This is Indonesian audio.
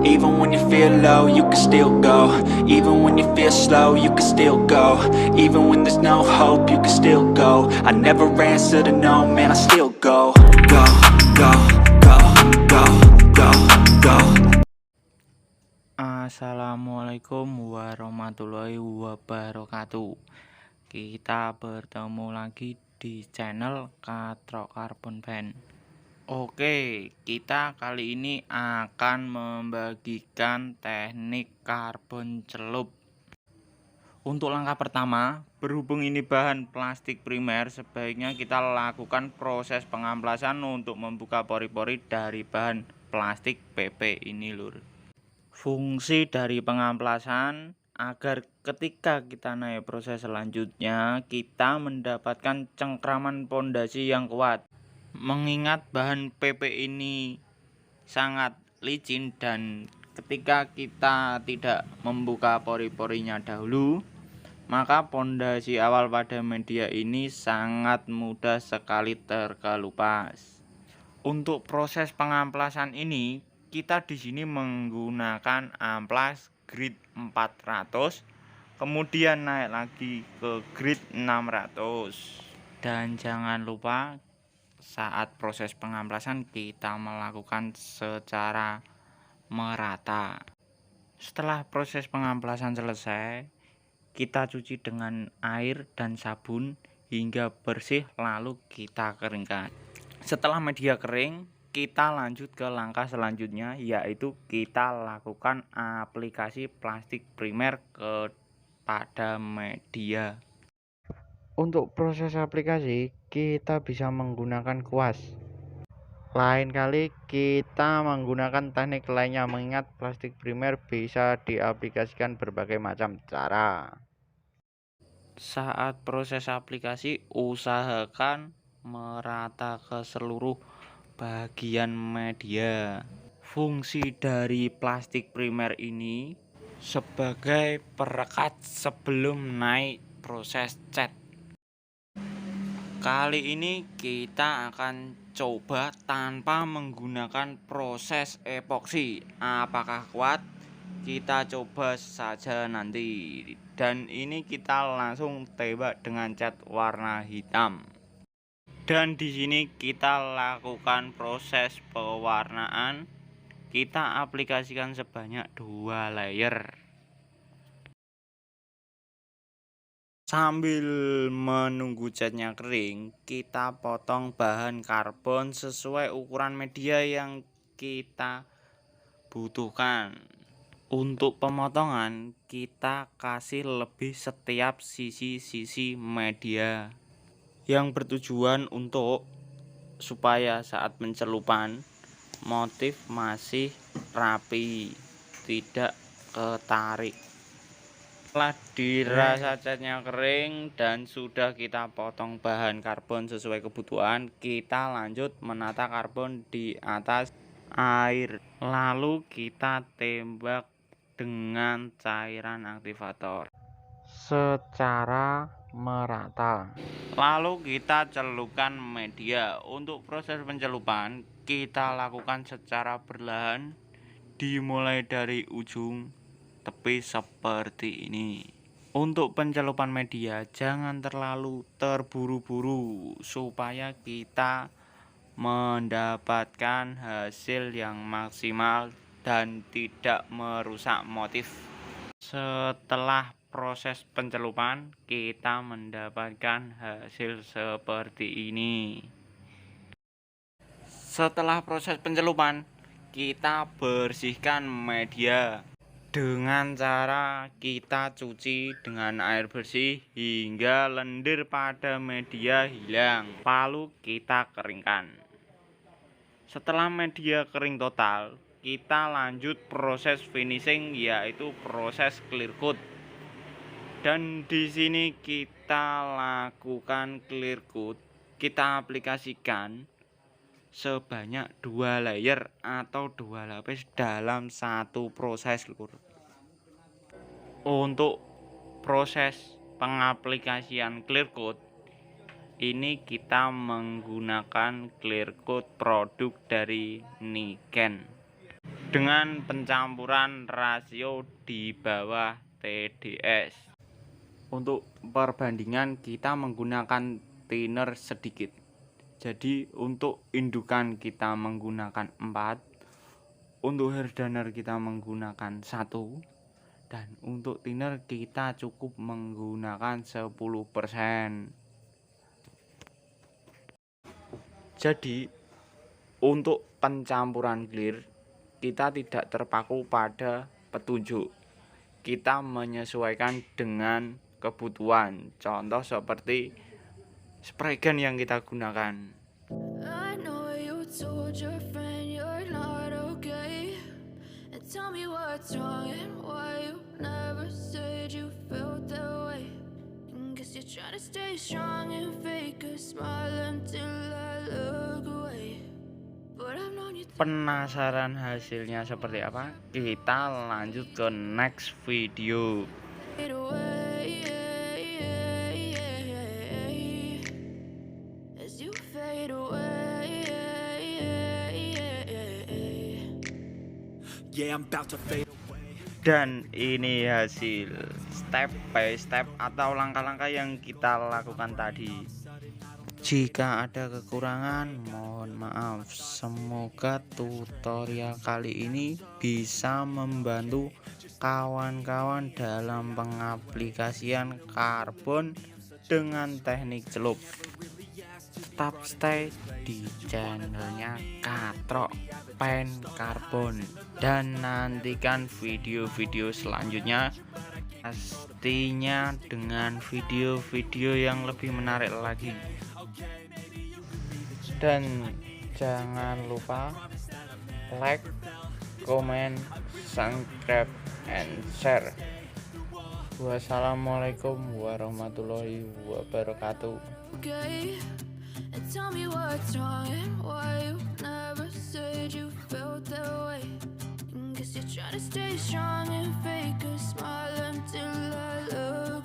Even when you feel low, you can still go. Even when you feel slow, you can still go. Even when there's no hope, you can still go. I never answer to no, man, I still go. Go, go, go, go, go, go. Assalamualaikum warahmatullahi wabarakatuh. Kita bertemu lagi di channel Katrok Carbon Band. Oke, kita kali ini akan membagikan teknik karbon celup. Untuk langkah pertama, berhubung ini bahan plastik primer, sebaiknya kita lakukan proses pengamplasan untuk membuka pori-pori dari bahan plastik PP ini, lur. Fungsi dari pengamplasan agar ketika kita naik proses selanjutnya, kita mendapatkan cengkraman pondasi yang kuat. Mengingat bahan PP ini sangat licin dan ketika kita tidak membuka pori-porinya dahulu, maka pondasi awal pada media ini sangat mudah sekali terkelupas. Untuk proses pengamplasan ini, kita di sini menggunakan amplas grade 400, kemudian naik lagi ke grade 600. Dan jangan lupa saat proses pengamplasan kita melakukan secara merata. Setelah proses pengamplasan selesai, kita cuci dengan air dan sabun hingga bersih, lalu kita keringkan. Setelah media kering, kita lanjut ke langkah selanjutnya, yaitu kita lakukan aplikasi plastik primer kepada media. Untuk proses aplikasi, kita bisa menggunakan kuas. Lain kali kita menggunakan teknik lainnya, mengingat plastik primer bisa diaplikasikan berbagai macam cara. Saat proses aplikasi, usahakan merata ke seluruh bagian media. Fungsi dari plastik primer ini sebagai perekat sebelum naik proses cat. Kali ini kita akan coba tanpa menggunakan proses epoksi. Apakah kuat? Kita coba saja nanti. Dan ini kita langsung tembak dengan cat warna hitam. Dan di sini kita lakukan proses pewarnaan. Kita aplikasikan sebanyak 2 layer. Sambil menunggu catnya kering, kita potong bahan karbon sesuai ukuran media yang kita butuhkan. Untuk pemotongan, kita kasih lebih setiap sisi-sisi media, yang bertujuan untuk supaya saat pencelupan motif masih rapi, tidak ketarik. Setelah dirasa catnya kering dan sudah kita potong bahan karbon sesuai kebutuhan, kita lanjut menata karbon di atas air. Lalu kita tembak dengan cairan aktivator secara merata. Lalu kita celupkan media. Untuk proses pencelupan kita lakukan secara perlahan, dimulai dari ujung tepi seperti ini. Untuk pencelupan media jangan terlalu terburu-buru supaya kita mendapatkan hasil yang maksimal dan tidak merusak motif. Setelah proses pencelupan kita mendapatkan hasil seperti ini. Setelah proses pencelupan kita bersihkan media dengan cara kita cuci dengan air bersih hingga lendir pada media hilang, lalu kita keringkan. Setelah media kering total, kita lanjut proses finishing, yaitu proses clear coat. Dan di sini kita lakukan clear coat, kita aplikasikan sebanyak 2 layer atau 2 lapis dalam satu proses, lur. Untuk proses pengaplikasian clear coat ini kita menggunakan clear coat produk dari Niken. dengan pencampuran rasio di bawah TDS. Untuk perbandingan kita menggunakan thinner sedikit. Jadi untuk indukan kita menggunakan 4, untuk hardener kita menggunakan 1, dan untuk thinner kita cukup menggunakan 10%. Jadi untuk pencampuran clear kita tidak terpaku pada petunjuk. Kita menyesuaikan dengan kebutuhan. Contoh seperti spray gun yang kita gunakan. I know you told your friend you're not okay, and tell me what's wrong and why you never said you felt that way. And guess you're trying to stay strong and fake a smile until I look away. But I've known you Penasaran hasilnya seperti apa? Kita lanjut ke next video. fade away, as you fade away. Yeah, I'm about to fade away. Dan ini hasil step by step atau langkah-langkah yang kita lakukan tadi. Jika ada kekurangan, mohon maaf. Semoga tutorial kali ini bisa membantu kawan-kawan dalam pengaplikasian karbon dengan teknik celup. Tetap stay di channelnya Katrok Pen Karbon dan nantikan video-video selanjutnya, pastinya dengan video-video yang lebih menarik lagi. Dan jangan lupa like, comment, subscribe, and share. Wassalamualaikum warahmatullahi wabarakatuh. Okay, and tell me what's wrong and why you never said you felt that way. And guess you're trying to stay strong and fake a smile until I look